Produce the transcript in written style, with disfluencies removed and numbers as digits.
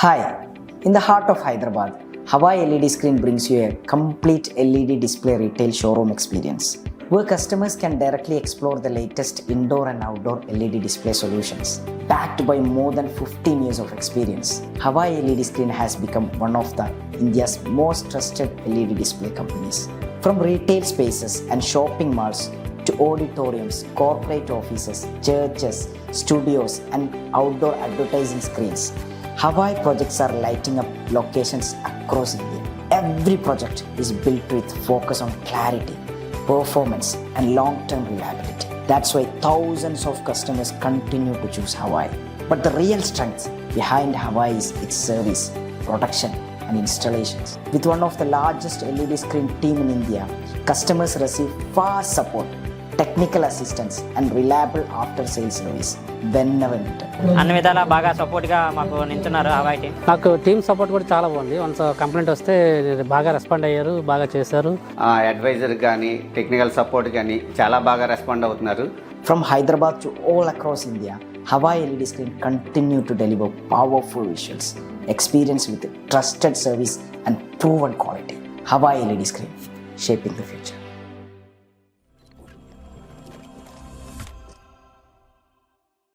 Hi, in the heart of Hyderabad, Hawaii LED Screen brings you a complete LED display retail showroom experience, where customers can directly explore the latest indoor and outdoor LED display solutions. Backed by more than 15 years of experience, Hawaii LED Screen has become one of India's most trusted LED display companies. From retail spaces and shopping malls to auditoriums, corporate offices, churches, studios, and outdoor advertising screens, Hawaii projects are lighting up locations across India. Every project is built with focus on clarity, performance, and long-term reliability. That's why thousands of customers continue to choose Hawaii. But the real strength behind Hawaii is its service, production, and installations. With one of the largest LED screen team in India, customers receive fast support, technical assistance, and reliable after-sales service whenever needed. అన్ని విధాలా బాగా సపోర్ట్గా మాకు నించున్నారు Hawaii team. నాకు team support కూడా చాలా బాగుంది. వన్స్ కంప్లైంట్ వస్తే బాగా రెస్పాండ్ అయ్యారు, బాగా చేశారు. అడ్వైజర్ కానీ టెక్నికల్ సపోర్ట్ కానీ చాలా బాగా రెస్పాండ్ అవుతున్నారు. From Hyderabad to all across India, Hawaii LED Screen continue to deliver powerful visuals, experience with trusted service and proven quality. Hawaii LED Screen, shaping the future.